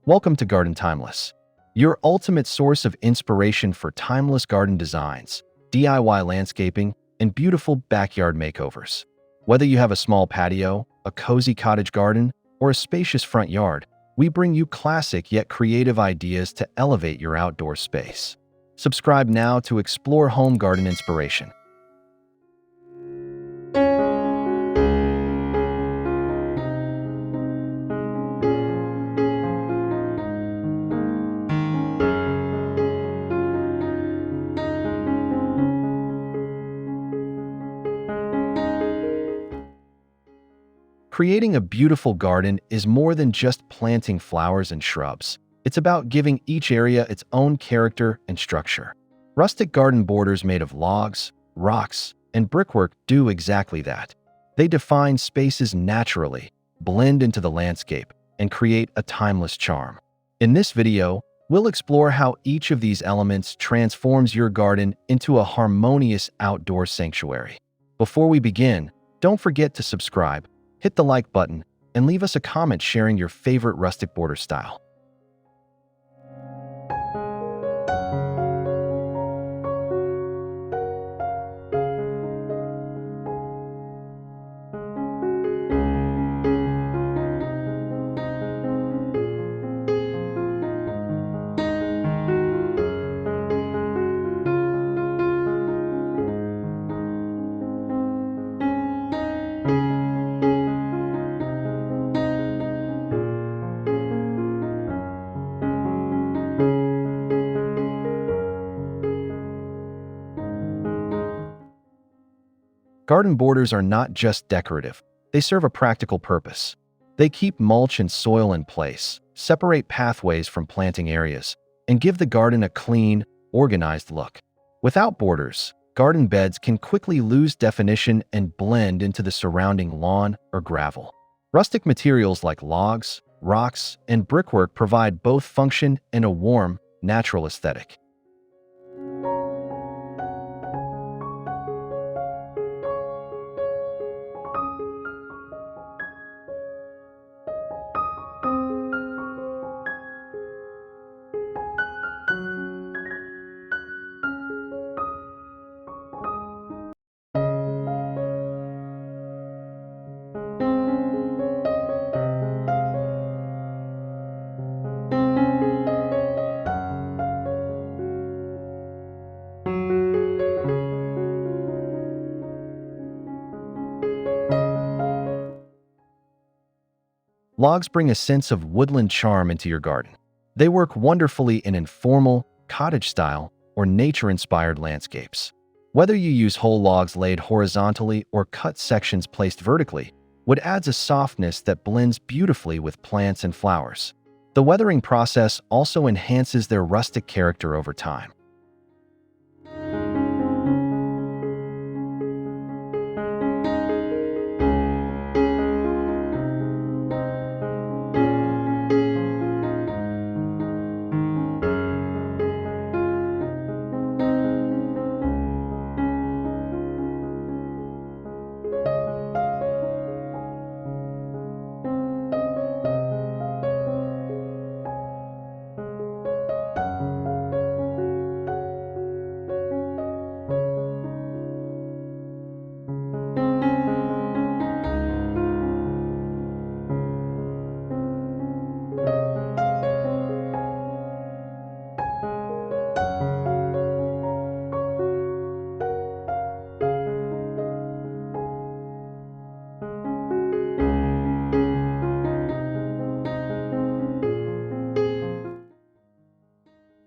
Welcome to Garden Timeless, your ultimate source of inspiration for timeless garden designs, DIY landscaping, and beautiful backyard makeovers. Whether you have a small patio, a cozy cottage garden, or a spacious front yard, we bring you classic yet creative ideas to elevate your outdoor space. Subscribe now to explore home garden inspiration. Creating a beautiful garden is more than just planting flowers and shrubs. It's about giving each area its own character and structure. Rustic garden borders made of logs, rocks, and brickwork do exactly that. They define spaces naturally, blend into the landscape, and create a timeless charm. In this video, we'll explore how each of these elements transforms your garden into a harmonious outdoor sanctuary. Before we begin, don't forget to subscribe, hit the like button, and leave us a comment sharing your favorite rustic border style. Garden borders are not just decorative, they serve a practical purpose. They keep mulch and soil in place, separate pathways from planting areas, and give the garden a clean, organized look. Without borders, garden beds can quickly lose definition and blend into the surrounding lawn or gravel. Rustic materials like logs, rocks, and brickwork provide both function and a warm, natural aesthetic. Logs bring a sense of woodland charm into your garden. They work wonderfully in informal, cottage-style, or nature-inspired landscapes. Whether you use whole logs laid horizontally or cut sections placed vertically, wood adds a softness that blends beautifully with plants and flowers. The weathering process also enhances their rustic character over time.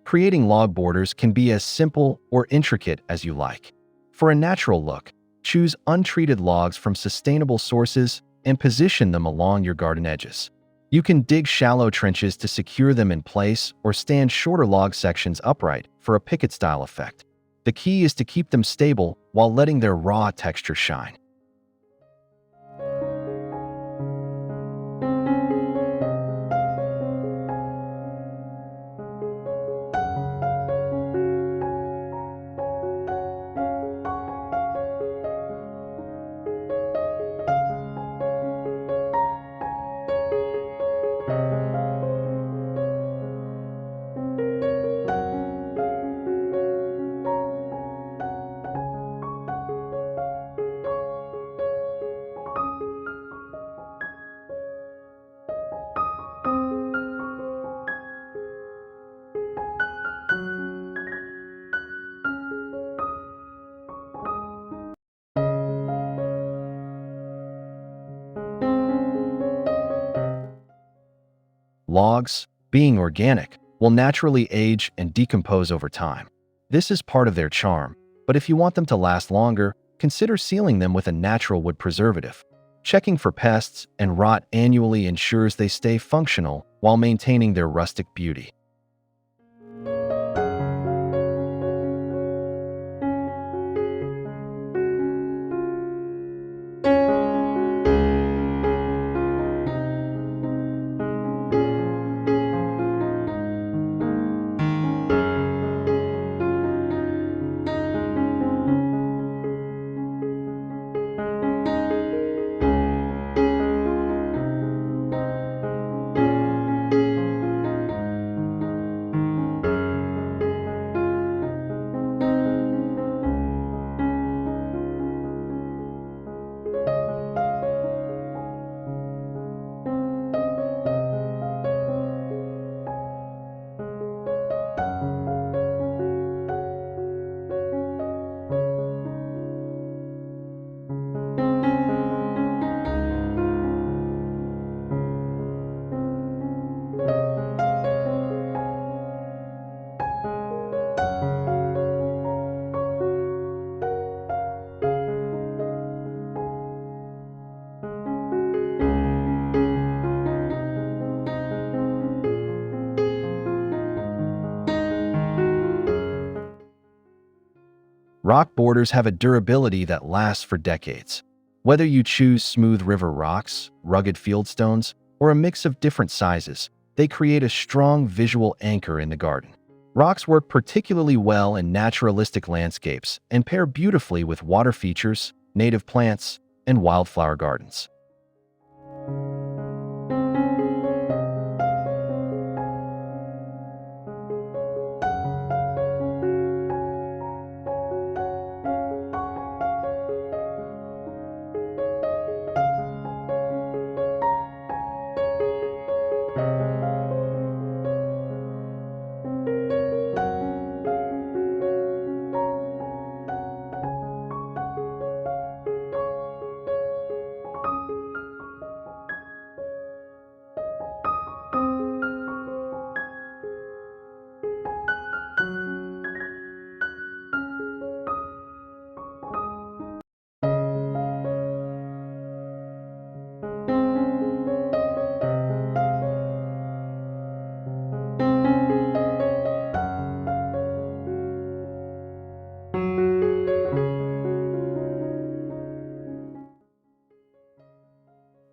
Creating log borders can be as simple or intricate as you like. For a natural look, choose untreated logs from sustainable sources and position them along your garden edges. You can dig shallow trenches to secure them in place or stand shorter log sections upright for a picket-style effect. The key is to keep them stable while letting their raw texture shine. Logs, being organic, will naturally age and decompose over time. This is part of their charm, but if you want them to last longer, consider sealing them with a natural wood preservative. Checking for pests and rot annually ensures they stay functional while maintaining their rustic beauty. Rock borders have a durability that lasts for decades. Whether you choose smooth river rocks, rugged fieldstones, or a mix of different sizes, they create a strong visual anchor in the garden. Rocks work particularly well in naturalistic landscapes and pair beautifully with water features, native plants, and wildflower gardens.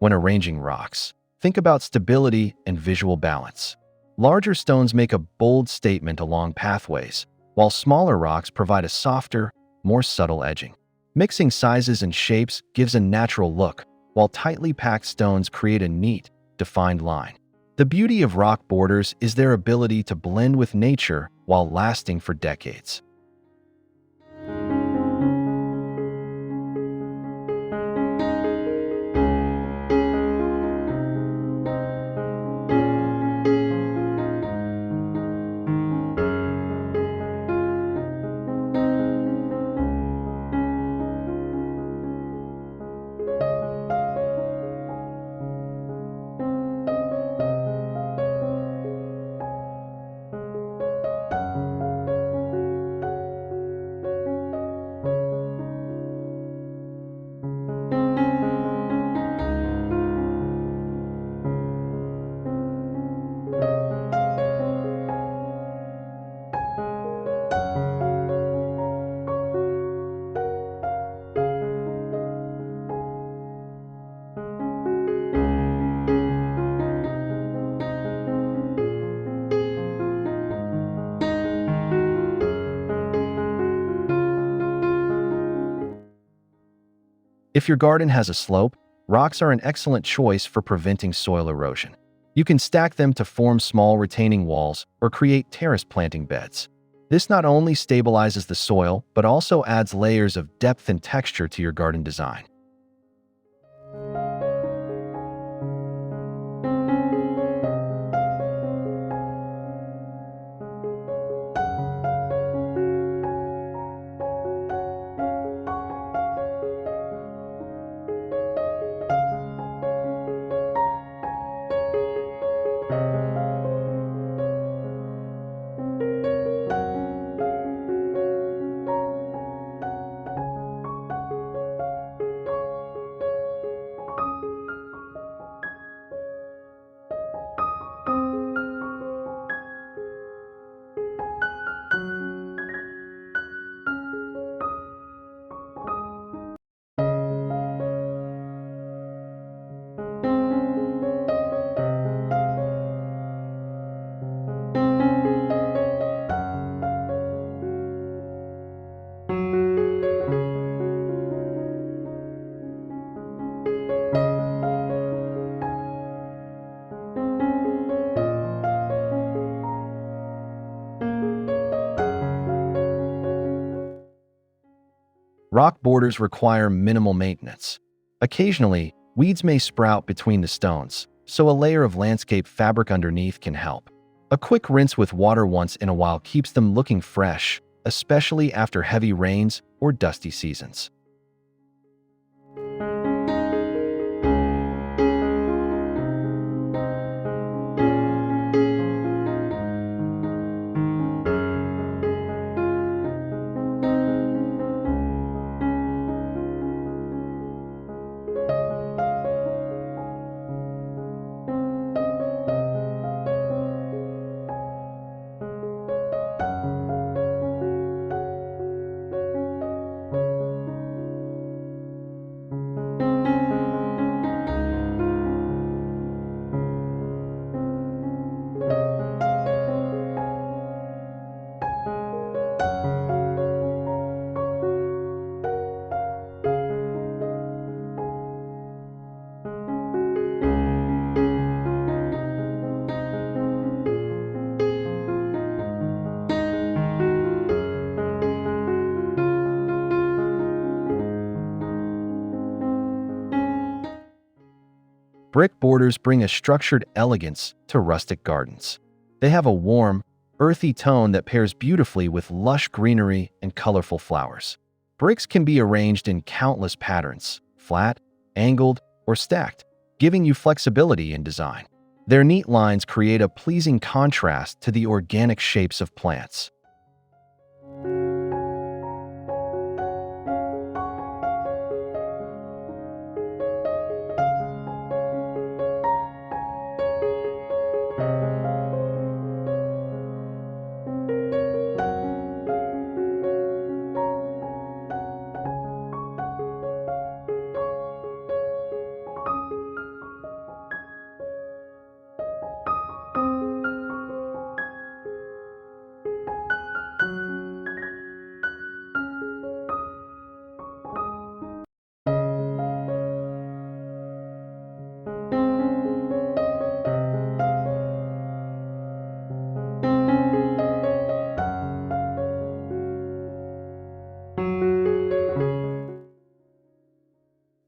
When arranging rocks, think about stability and visual balance. Larger stones make a bold statement along pathways, while smaller rocks provide a softer, more subtle edging. Mixing sizes and shapes gives a natural look, while tightly packed stones create a neat, defined line. The beauty of rock borders is their ability to blend with nature while lasting for decades. If your garden has a slope, rocks are an excellent choice for preventing soil erosion. You can stack them to form small retaining walls or create terrace planting beds. This not only stabilizes the soil, but also adds layers of depth and texture to your garden design. Rock borders require minimal maintenance. Occasionally, weeds may sprout between the stones, so a layer of landscape fabric underneath can help. A quick rinse with water once in a while keeps them looking fresh, especially after heavy rains or dusty seasons. Brick borders bring a structured elegance to rustic gardens. They have a warm, earthy tone that pairs beautifully with lush greenery and colorful flowers. Bricks can be arranged in countless patterns, flat, angled, or stacked, giving you flexibility in design. Their neat lines create a pleasing contrast to the organic shapes of plants.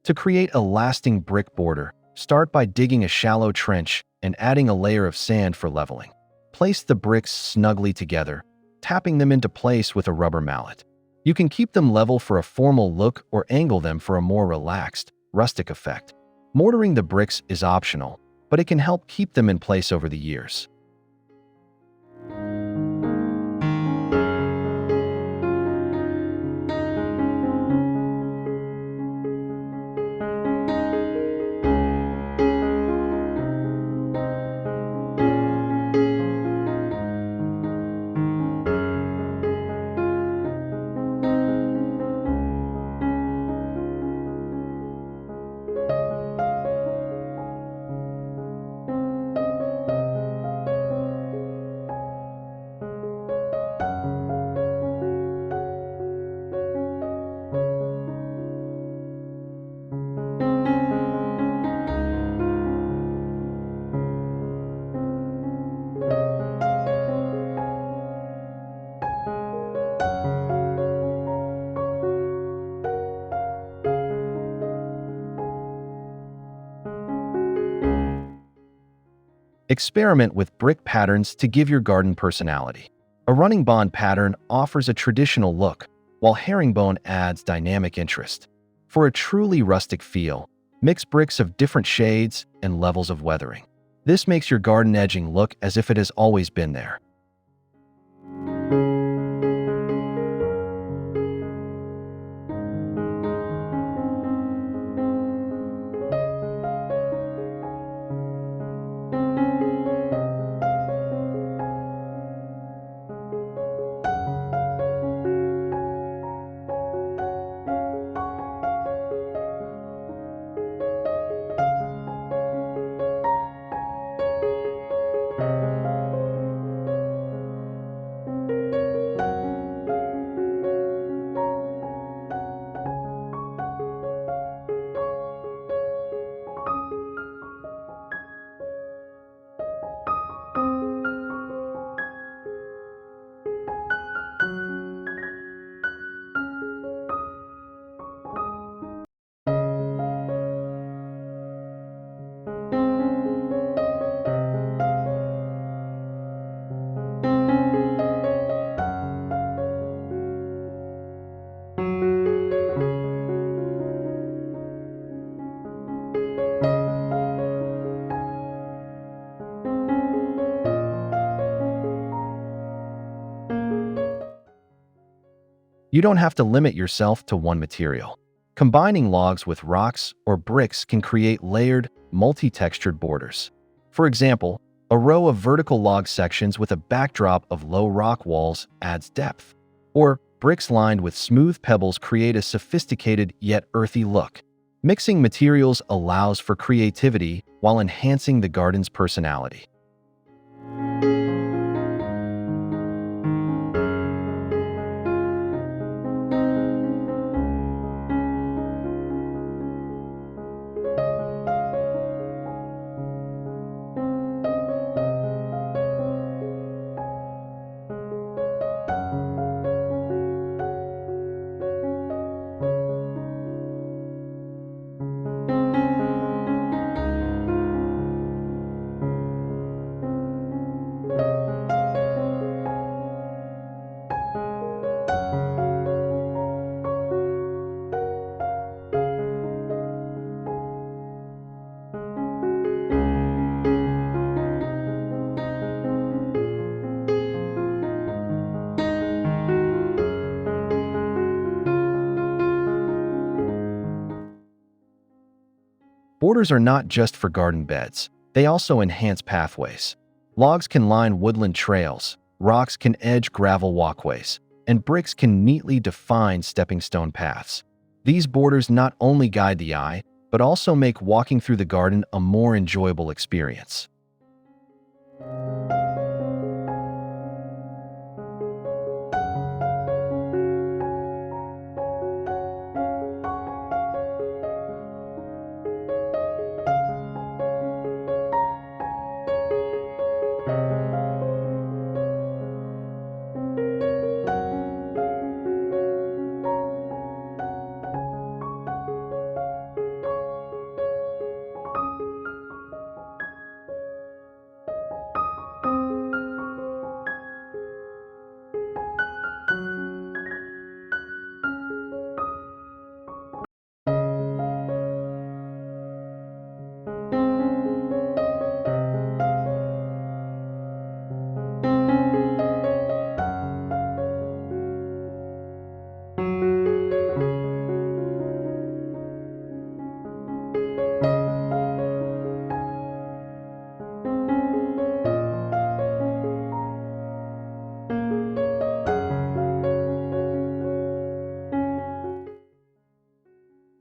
To create a lasting brick border, start by digging a shallow trench and adding a layer of sand for leveling. Place the bricks snugly together, tapping them into place with a rubber mallet. You can keep them level for a formal look or angle them for a more relaxed, rustic effect. Mortaring the bricks is optional, but it can help keep them in place over the years. Experiment with brick patterns to give your garden personality. A running bond pattern offers a traditional look, while herringbone adds dynamic interest. For a truly rustic feel, mix bricks of different shades and levels of weathering. This makes your garden edging look as if it has always been there. You don't have to limit yourself to one material. Combining logs with rocks or bricks can create layered, multi-textured borders. For example, a row of vertical log sections with a backdrop of low rock walls adds depth. Or bricks lined with smooth pebbles create a sophisticated yet earthy look. Mixing materials allows for creativity while enhancing the garden's personality. Borders are not just for garden beds, they also enhance pathways. Logs can line woodland trails, rocks can edge gravel walkways, and bricks can neatly define stepping stone paths. These borders not only guide the eye, but also make walking through the garden a more enjoyable experience.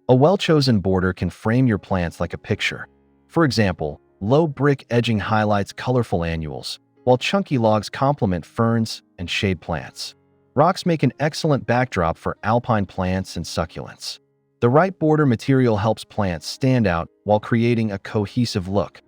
A well-chosen border can frame your plants like a picture. For example, low brick edging highlights colorful annuals, while chunky logs complement ferns and shade plants. Rocks make an excellent backdrop for alpine plants and succulents. The right border material helps plants stand out while creating a cohesive look.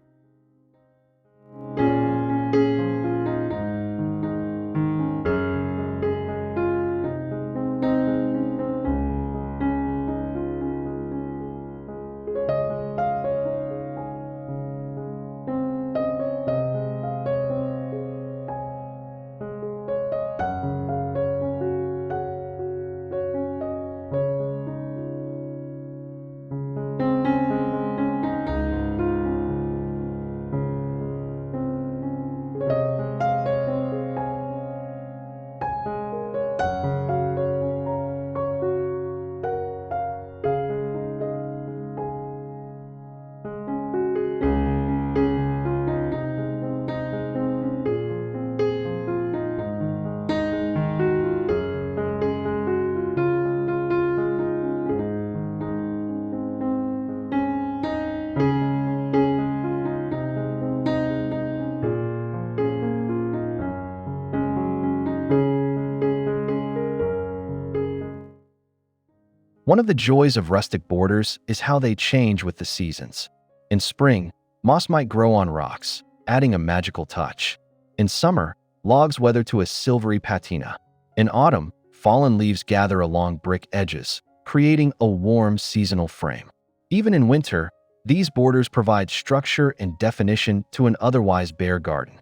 One of the joys of rustic borders is how they change with the seasons. In spring, moss might grow on rocks, adding a magical touch. In summer, logs weather to a silvery patina. In autumn, fallen leaves gather along brick edges, creating a warm seasonal frame. Even in winter, these borders provide structure and definition to an otherwise bare garden.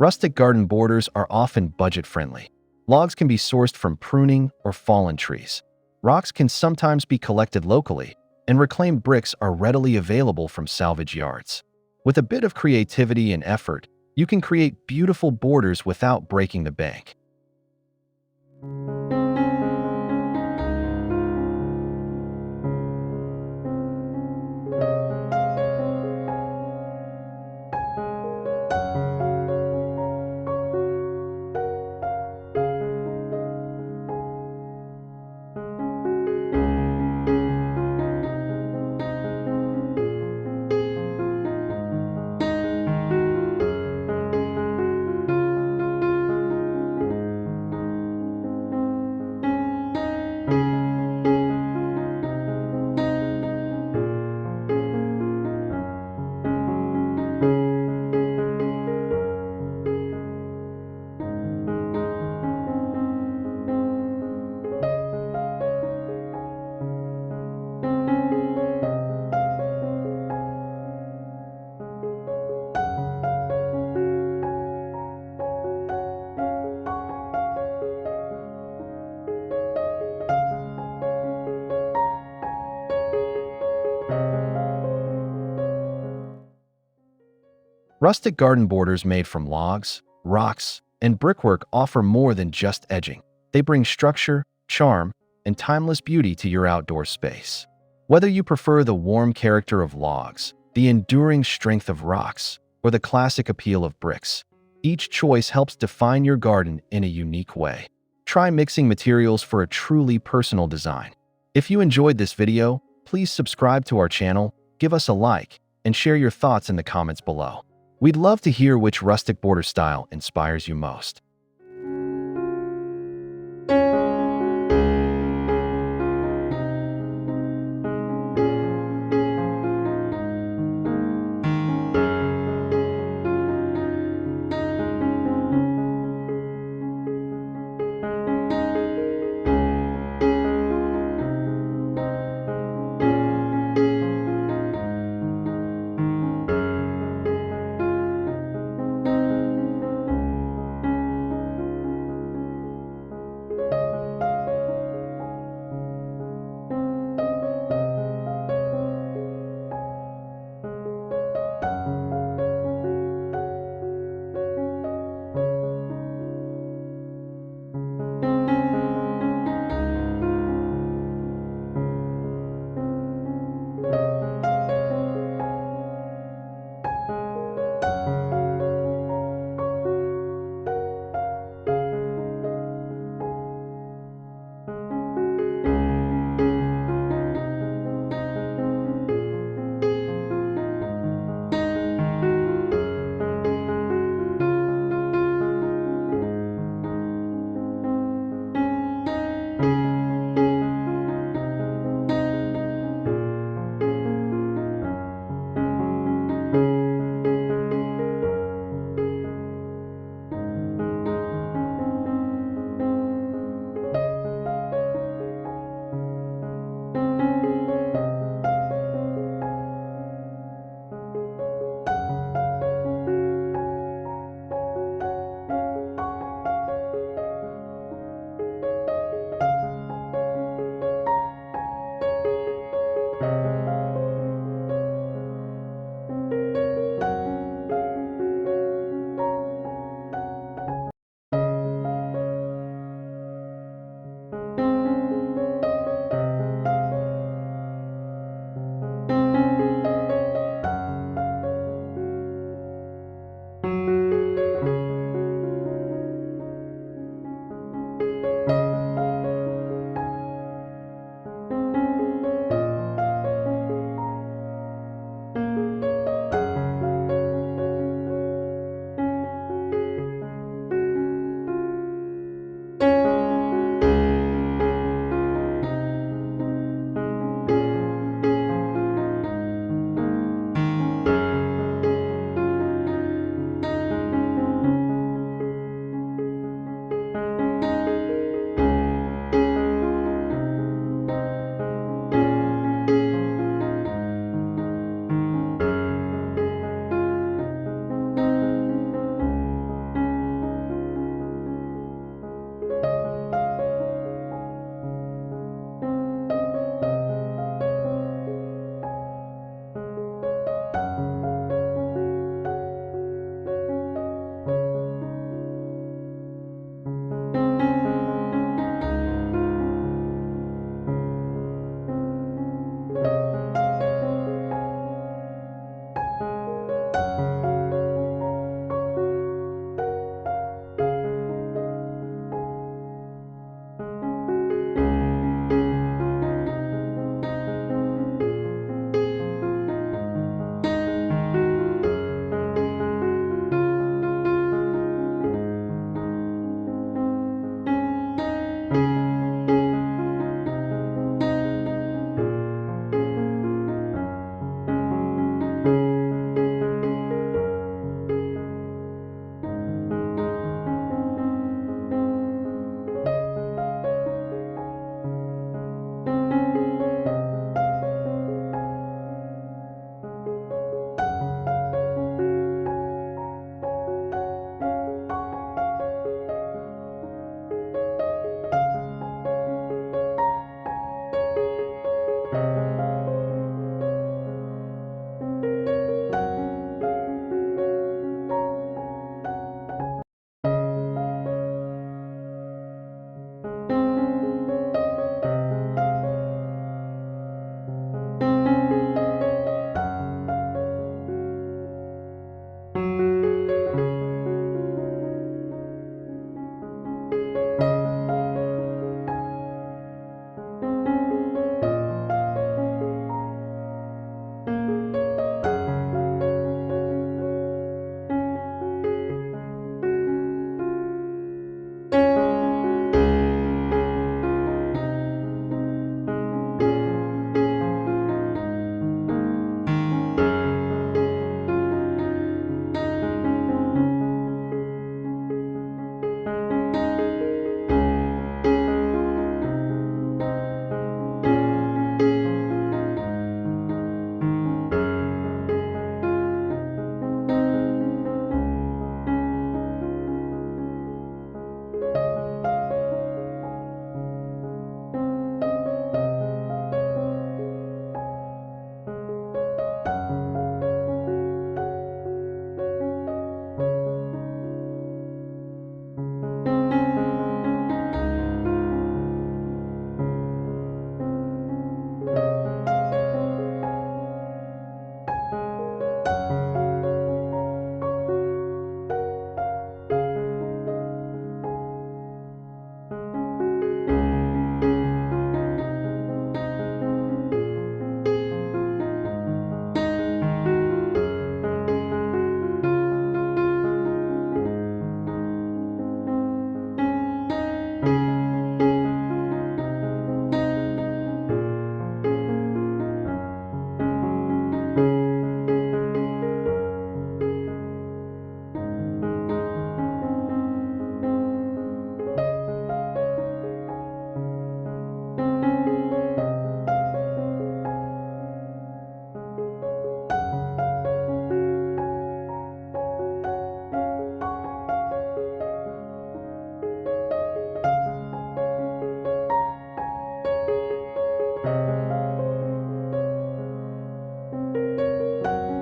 Rustic garden borders are often budget-friendly. Logs can be sourced from pruning or fallen trees. Rocks can sometimes be collected locally, and reclaimed bricks are readily available from salvage yards. With a bit of creativity and effort, you can create beautiful borders without breaking the bank. Rustic garden borders made from logs, rocks, and brickwork offer more than just edging. They bring structure, charm, and timeless beauty to your outdoor space. Whether you prefer the warm character of logs, the enduring strength of rocks, or the classic appeal of bricks, each choice helps define your garden in a unique way. Try mixing materials for a truly personal design. If you enjoyed this video, please subscribe to our channel, give us a like, and share your thoughts in the comments below. We'd love to hear which rustic border style inspires you most.